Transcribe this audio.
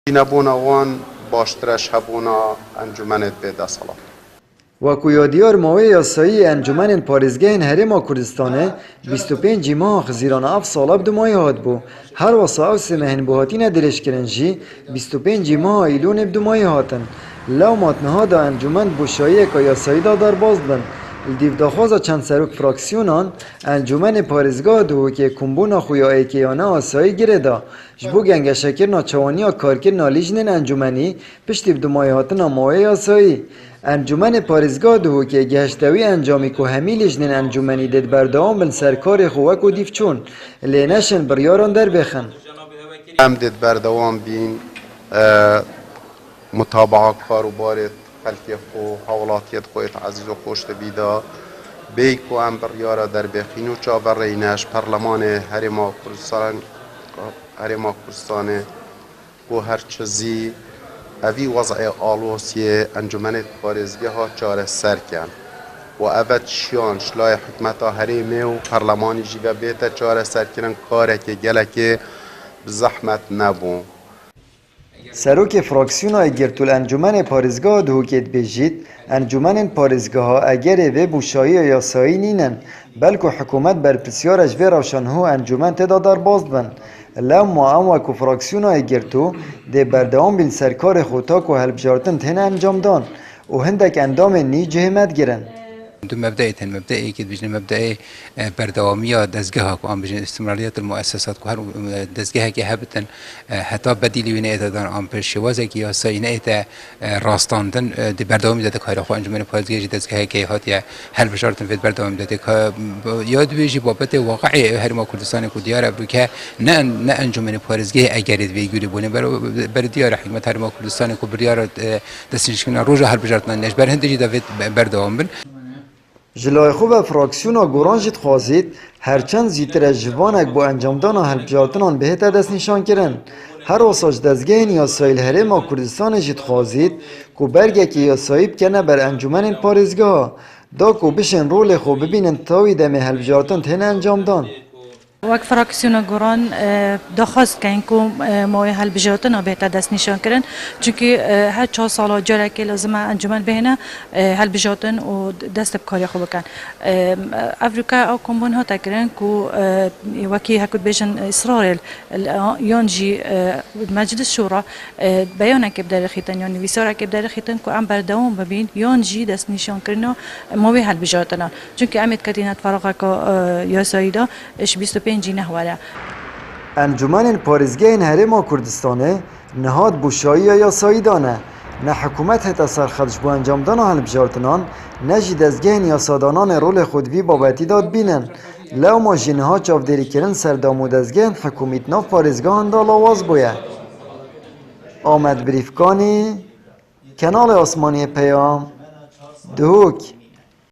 نبونا وان باشترش هبونا انجمنت به دستالات. وەکو یادیار ماوەی یاسایی ئەنجومەنên پارێزگایên Herêma Kurdistanê 25 ماha xizîrana ev sala bi dumayê hatibû. Her wasa ev semehên buhatîne dirêjkirin jî 25 maha îlûnê bi dumayê hatin. Lewmat niha da encûmen boşayiyeka yasayî da derbas bin. Li dîvdaxwaza çend serok fraksyonan, encûmenê parêzgeha Duhokê kombûna xuya êkeyane asayî girê da. Ji bo gengeşekirina çawaniya karkirina lîjnên encûmenî piştî bi dumayê hatina mawê yasayî. Encûmenê parêzgeha Duhokê geheştewî encamî ku hemî lîjnên encûmenî dê berdewam bin ser karê xwe wekû dîvçûn, lê neşin biryaran derbêxin. Em dê berdewam bîn mutabaha karobarê xelkê xwe hewlatiyê xwe ezîz û xweş dibî da bê ku em biryara derbêxîn û çavereyneş Perlemanê Herêma Kurdistanê û her çizî evî wezayê alosiyê encûmenê parêzgeha çareser ken û ev çiyan şilaya hikûmeta herêmê û Perlemanî jî ve bête çareserkirin karekê gelekê bi zehmet nebû. Serokê fraksiyona Girtul Encûmenê Parêzgeha Duhokê dibêjît, encûmenên parêzgeha egerê vê bûşayiya yasayî nînin, belku hikûmet berpirsyara ji vê rewşanhû encûmen têda derbas bin. Lewma em wekû fraksiyona Girtû dê berdewam bin serkarê xwe ta ku hilbijartin têne encamdan û hindek endamên nî cihêmet girin. دو مبدأ تن مبدأ که بجن مبدأ بردوامیه دستگاه کو ام بجن استمراریت المؤسسات کو هر دستگاه که هبتن حتی بدیلی و نه دادن ام پر شوازه کی یا ساینه تا راستاندن د بردوامی داده کار خو انجمن پادگیج دستگاه که هاتیه هر بشارتن فید بردوامی داده که یاد ویجی بابت واقعی هرما کردستان کو دیار ابروکه نه انجمن پادگیج اگر وی گوری بونه بر دیار حکومت هرما کردستان کو بریار دستنشکن روز هر بشارتن نش بر هندجی داوید بردوام بن Jilay xwe ve fraksiyona goran jî dixwazît herçend zîtir e jivanek bo encamdana hilbijartinan bihête destnîşankirin. Her wasa ji dezgehên yasayî li Herêma Kurdistanê jî dixwazît ku bergekî yasayî bikene ber encûmenên parêzgeha, da ku bişên rolê xwe bibînin tawî demê hilbijartin têne encamdan. وەک فراکسیۆنە گۆڕان داخواست کەین کو ماوەی هەڵبژێردنە بێتە دەستنیشان کردن چونکی هەر 4 ساڵە جارێکی لازمە ئەنجومەن بهێنە هەڵبژێردن و دەست بە کاری خۆ بکەن. ئەفریقا ئەو کۆمبوون هاتەکردن کو وەکی هەکوت بێژن ئیسرائیل یان جی مەجلس شورا بەیانێکی بدەرەخیتن یان نویسارێکی بدەرەخیتن کو ئەم بەردەوام ببین یان جی دەستنیشانکردنەوە ماوەی هەڵبژێردنە چونکی ئەمێت کەتینەت فەرەقەکە یاساییدا 25 نهواره. Encûmenên parêzgehên Herêma Kurdistanê nihat bûşayiya yasayî dane. Ne hikûmet hete serxed ji bo encamdana hilbijartinan, ne jî dezgehên yasadananê rolê xwe di vî babetî da dibînin. Lewma jî niha çavdêrîkirin serdam û dezgehên hikûmît nav parêzgehan da lawaz bûye. Amed Birîfkanî, Kenalê Asmaniyê Peyam, Duhok.